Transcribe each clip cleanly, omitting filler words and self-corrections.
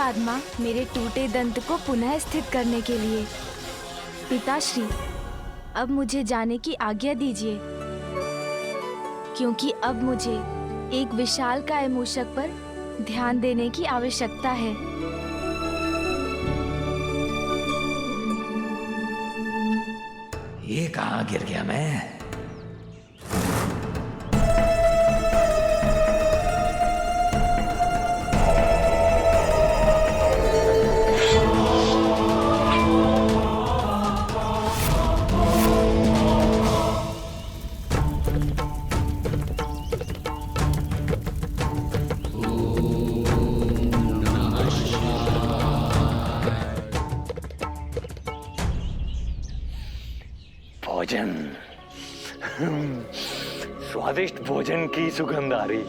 धन्यवाद माँ, मेरे टूटे दंत को पुनः स्थित करने के लिए। पिताश्री, अब मुझे जाने की आज्ञा दीजिए, क्योंकि अब मुझे एक विशालकाय मूषक पर ध्यान देने की आवश्यकता है। ये कहाँ गिर गया मैं? भोजन, स्वादिष्ट भोजन की सुगंध आ रही।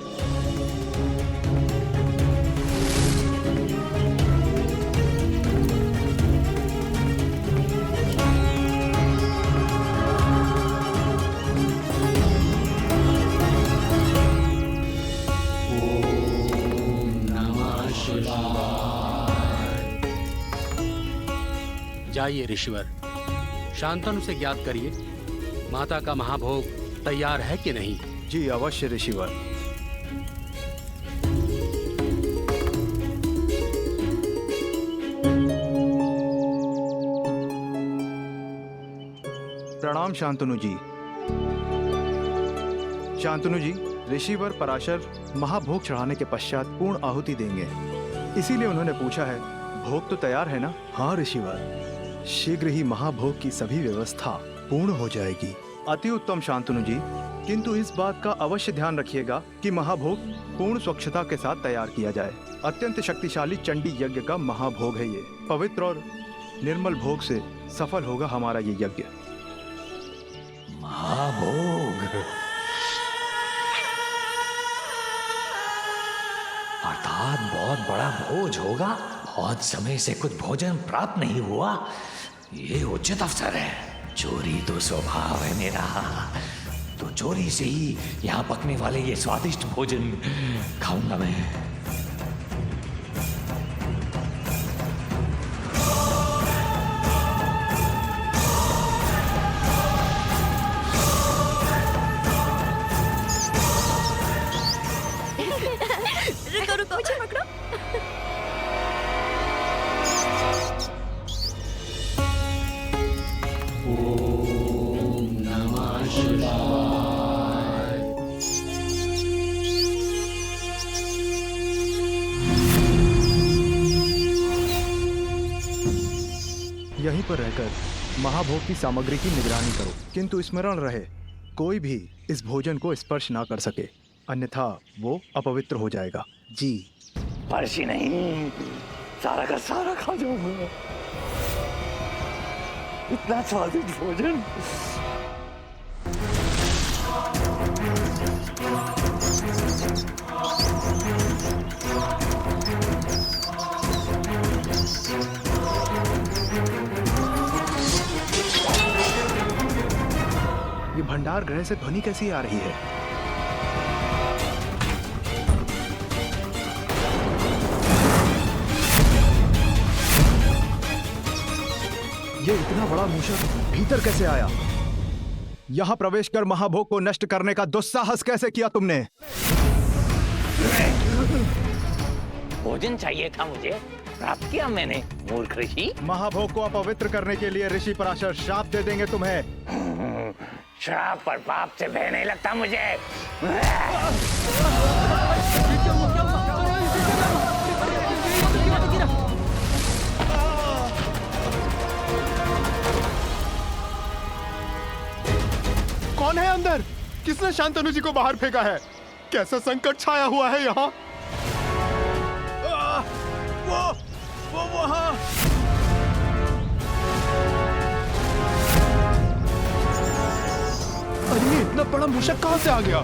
जाइए ऋषिवर, शांतनु से ज्ञात करिए माता का महाभोग तैयार है कि नहीं। जी अवश्य ऋषिवर। प्रणाम शांतनु जी। शांतनु जी, ऋषिवर पराशर महाभोग चढ़ाने के पश्चात पूर्ण आहुति देंगे, इसीलिए उन्होंने पूछा है भोग तो तैयार है ना? हाँ ऋषिवर, शीघ्र ही महाभोग की सभी व्यवस्था पूर्ण हो जाएगी। अति उत्तम शांतनु जी, किंतु इस बात का अवश्य ध्यान रखिएगा कि महाभोग पूर्ण स्वच्छता के साथ तैयार किया जाए। अत्यंत शक्तिशाली चंडी यज्ञ का महाभोग है ये। पवित्र और निर्मल भोग से सफल होगा हमारा ये यज्ञ। महाभोग अर्थात बहुत बड़ा भोज होगा। बहुत समय से कुछ भोजन प्राप्त नहीं हुआ, ये उचित अवसर है। चोरी तो स्वभाव है मेरा, तो चोरी से ही यहाँ पकने वाले ये स्वादिष्ट भोजन खाऊंगा मैं। रुको रुको, मुझे पकड़ो। यहीं पर रहकर महाभोग की सामग्री की निगरानी करो, किंतु स्मरण रहे कोई भी इस भोजन को स्पर्श ना कर सके, अन्यथा वो अपवित्र हो जाएगा। जी। स्पर्श ही नहीं, सारा का सारा खा जाऊंगा। इतना स्वादिष्ट भोजन। ये भंडार गृह से ध्वनि कैसी आ रही है? ये इतना बड़ा मूषक भीतर कैसे आया? यहाँ प्रवेश कर महाभोग को नष्ट करने का दुस्साहस कैसे किया तुमने? भोजन चाहिए था मुझे, प्राप्त किया मैंने, मूर्ख ऋषि। महाभोग को अपवित्र करने के लिए ऋषि पराशर श्राप दे देंगे तुम्हें। श्राप पर पाप से भय नहीं लगता मुझे। कौन है अंदर? किसने शांतनु जी को बाहर फेंका है? कैसा संकट छाया हुआ है यहाँ? वो वहाँ। अरे इतना बड़ा मूषक कहाँ से आ गया?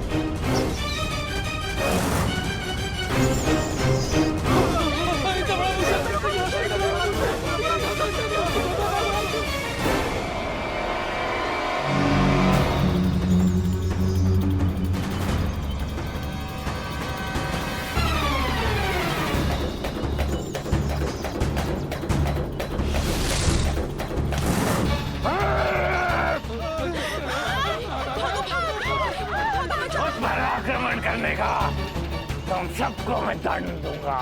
तुम सबको मैं दंड दूंगा।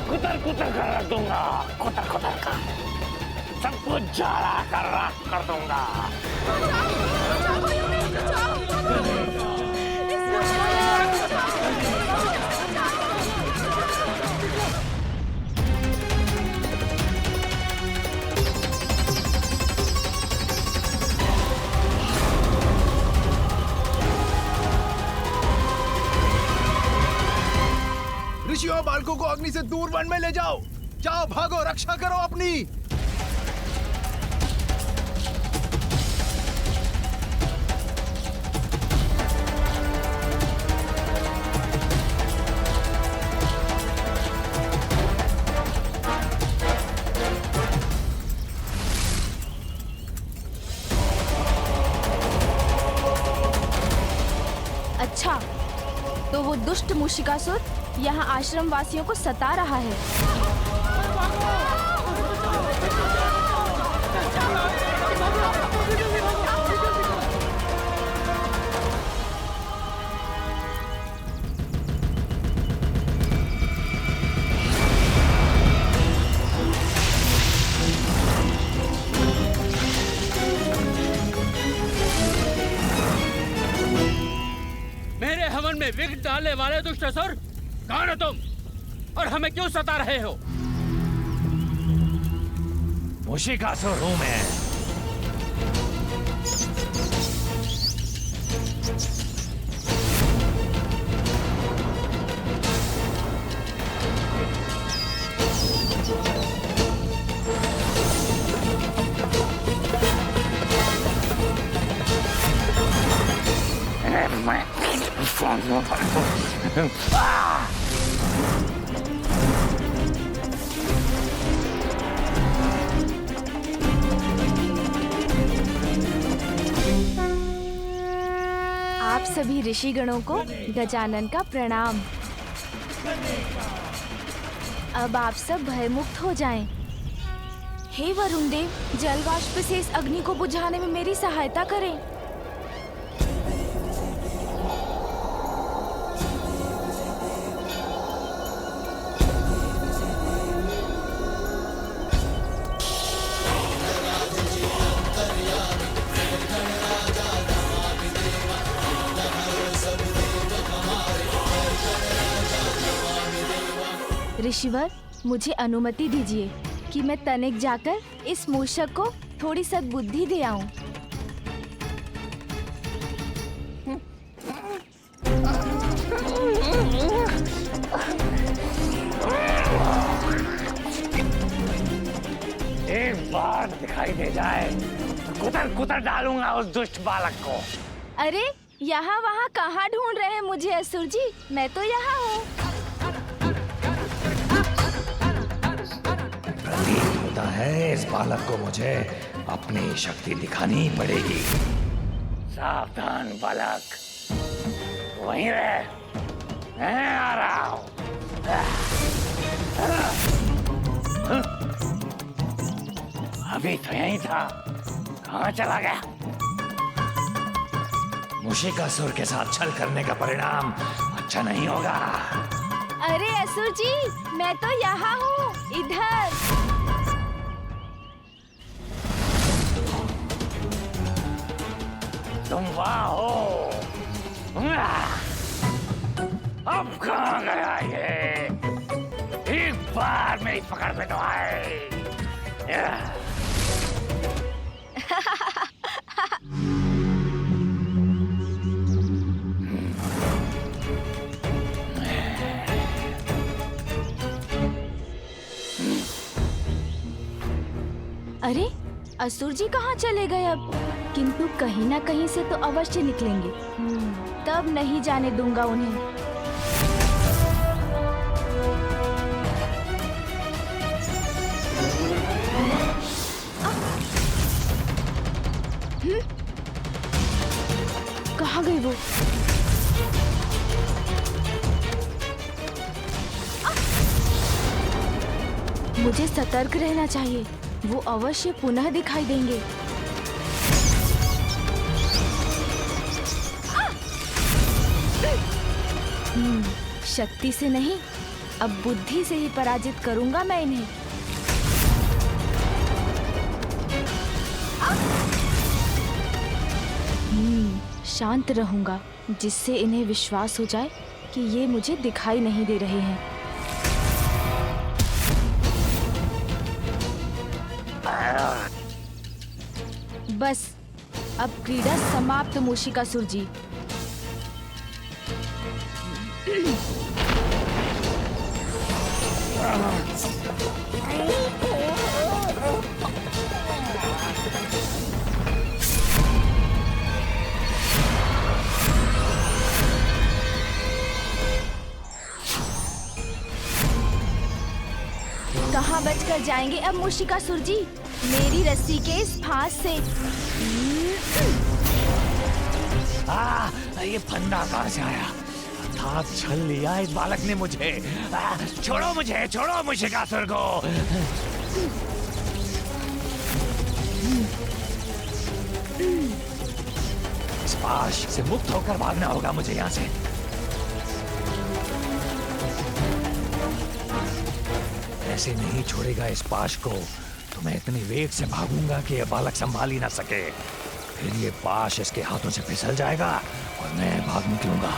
कुतर कुतर कर रख दूंगा, कुतर कुतर कर सबको जाड़ा कर राख कर दूंगा। ऋषि और बालकों को अग्नि से दूर वन में ले जाओ। जाओ, भागो, रक्षा करो अपनी। अच्छा, तो वो दुष्ट मूषिकासुर यहाँ आश्रम वासियों को सता रहा है। मेरे हवन में विघ्न डालने वाले दुष्ट असुर, कौन हो तुम और हमें क्यों सता रहे हो? मूषिकासुर हूं मैं। आप सभी ऋषिगणों को गजानन का प्रणाम। अब आप सब भयमुक्त हो जाएं। हे वरुण देव, जलवाष्प से इस अग्नि को बुझाने में मेरी सहायता करें। ऋषिवर, मुझे अनुमति दीजिए कि मैं तनिक जाकर इस मूषक को थोड़ी सद्बुद्धि दे आऊं। एक बार दिखाई दे जाए कुतर कुतर डालूंगा उस दुष्ट बालक को। अरे यहाँ वहाँ कहाँ ढूंढ रहे हैं मुझे असुर जी? मैं तो यहाँ हूँ। होता है इस बालक को मुझे अपनी शक्ति दिखानी पड़ेगी। सावधान बालक, वहीं रह, मैं आ रहा हूँ। अभी तो यहीं था, कहाँ चला गया? मूषिकासुर के साथ छल करने का परिणाम अच्छा नहीं होगा। अरे असुर जी, मैं तो यहाँ हूँ, इधर। तुम वहाँ हो? अब कहाँ गया ये? एक बार मेरी पकड़ में तो आए। अरे असुर जी कहाँ चले गए अब? किंतु कहीं ना कहीं से तो अवश्य निकलेंगे। तब नहीं जाने दूंगा उन्हें। कहाँ गई वो? मुझे सतर्क रहना चाहिए, वो अवश्य पुनः दिखाई देंगे। शक्ति से नहीं, अब बुद्धि से ही पराजित करूंगा मैं इन्हें। शांत रहूंगा, जिससे इन्हें विश्वास हो जाए कि ये मुझे दिखाई नहीं दे रहे हैं। बस अब क्रीड़ा समाप्त मूषिकासुर जी। कहाँ बचकर जाएंगे अब मूषिकासुर जी मेरी रस्सी के इस फांस से? ये फंदा कहाँ से आया? अर्थात छल लिया इस बालक ने मुझे। छोड़ो मुझे, छोड़ो मूषिकासुर को। स्पाश से मुक्त होकर भागना होगा मुझे यहाँ से। ऐसे नहीं छोड़ेगा इस पाश को, तो मैं इतने वेग से भागूंगा कि यह बालक संभाल ही ना सके। फिर ये पाश इसके हाथों से फिसल जाएगा और मैं भाग निकलूंगा।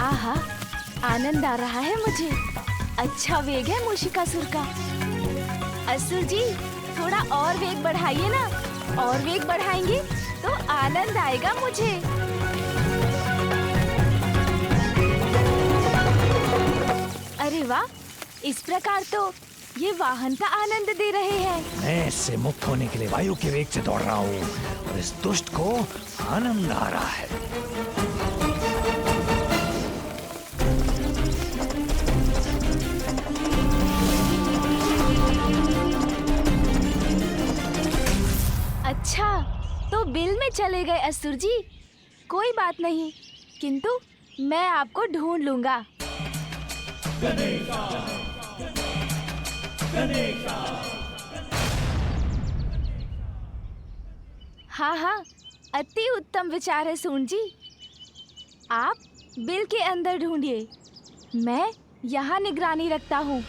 आहा, आनंद आ रहा है मुझे। अच्छा वेग है मूषिकासुर का। असुर जी थोड़ा और वेग बढ़ाइए ना, और वेग बढ़ाएंगे तो आनंद आएगा मुझे। अरे वाह, इस प्रकार तो ये वाहन का आनंद दे रहे हैं। मैं इससे मुक्त होने के लिए वायु के वेग से दौड़ रहा हूँ और इस दुष्ट को आनंद आ रहा है। अच्छा, तो बिल में चले गए असुर जी। कोई बात नहीं, किंतु मैं आपको ढूंढ लूंगा। हाँ हाँ, अति उत्तम विचार है सून जी। आप बिल के अंदर ढूंढिए, मैं यहाँ निगरानी रखता हूँ।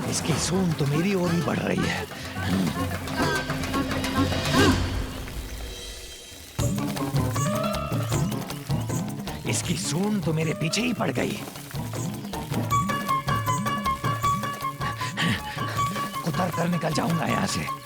इसकी सूंड तो मेरी ओर ही बढ़ रही है। इसकी सूंड तो मेरे पीछे ही पड़ गई। उतर कर निकल जाऊंगा यहाँ से।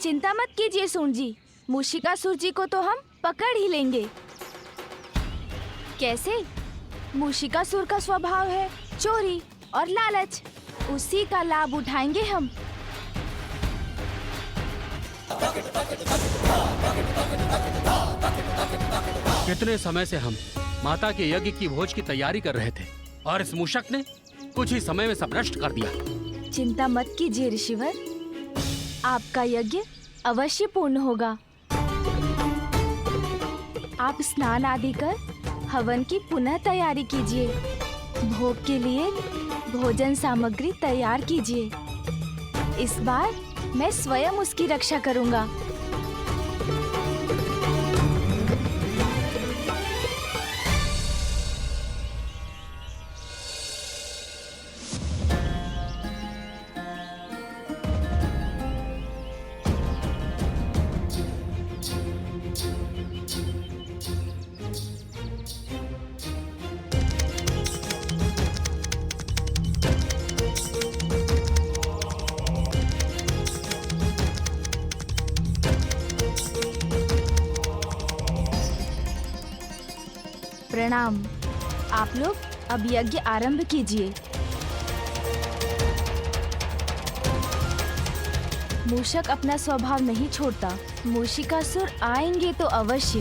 चिंता मत कीजिए सून जी, मूषिकासुर जी को तो हम पकड़ ही लेंगे। कैसे? मूषिकासुर का स्वभाव है चोरी और लालच, उसी का लाभ उठाएंगे हम। कितने समय से हम माता के यज्ञ की भोज की तैयारी कर रहे थे और इस मूषक ने कुछ ही समय में सब नष्ट कर दिया। चिंता मत कीजिए ऋषिवर, आपका यज्ञ अवश्य पूर्ण होगा। आप स्नान आदि कर हवन की पुनः तैयारी कीजिए। भोग के लिए भोजन सामग्री तैयार कीजिए। इस बार मैं स्वयं उसकी रक्षा करूंगा। प्रणाम। आप लोग अब यज्ञ आरंभ कीजिए। मूषक अपना स्वभाव नहीं छोड़ता। मूषिकासुर आएंगे तो अवश्य।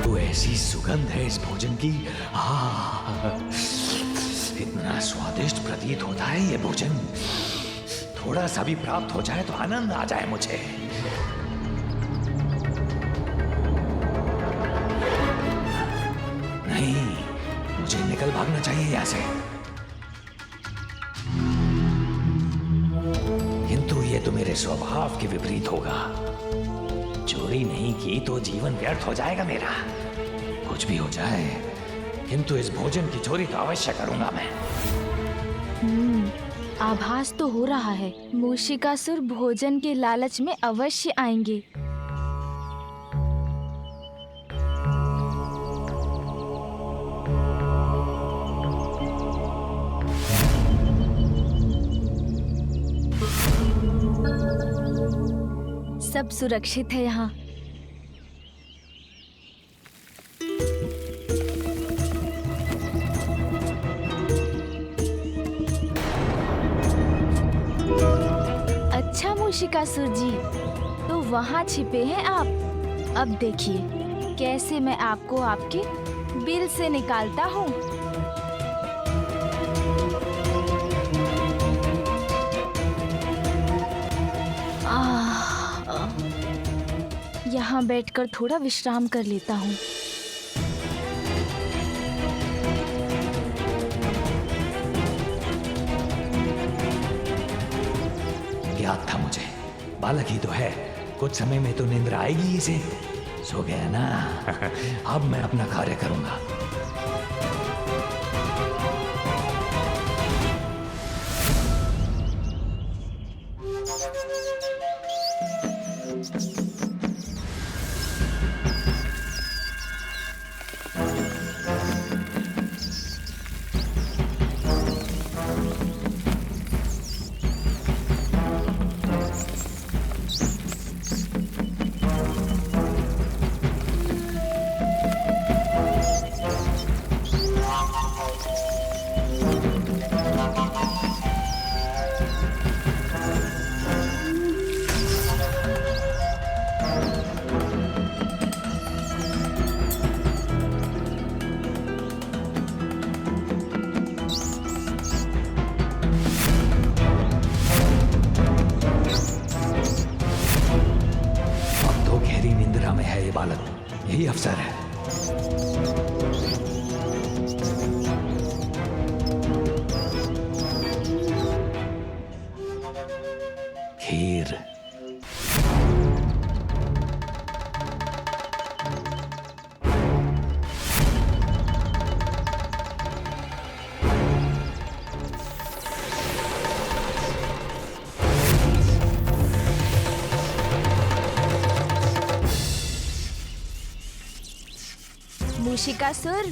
तो ऐसी सुगंध है इस भोजन की। इतना स्वादिष्ट प्रतीत होता है ये भोजन। थोड़ा सा भी प्राप्त हो जाए तो आनंद आ जाए मुझे। नहीं, मुझे निकल भागना चाहिए यहाँ से। किंतु ये तो मेरे स्वभाव के विपरीत होगा। चोरी नहीं की तो जीवन व्यर्थ हो जाएगा मेरा। कुछ भी हो जाए, किंतु इस भोजन की चोरी तो अवश्य करूंगा मैं। आभास तो हो रहा है मूषिकासुर भोजन के लालच में अवश्य आएंगे। सब सुरक्षित है यहाँ। अच्छा मूषिकासुर जी, तो वहाँ छिपे हैं आप। अब देखिए कैसे मैं आपको आपके बिल से निकालता हूँ। यहाँ बैठकर थोड़ा विश्राम कर लेता हूँ। याद था मुझे, बालक ही तो है, कुछ समय में तो निंद्रा आएगी इसे। सो गया ना। अब मैं अपना कार्य करूंगा। बालक, यही अवसर है। खीर। मूषिकासुर,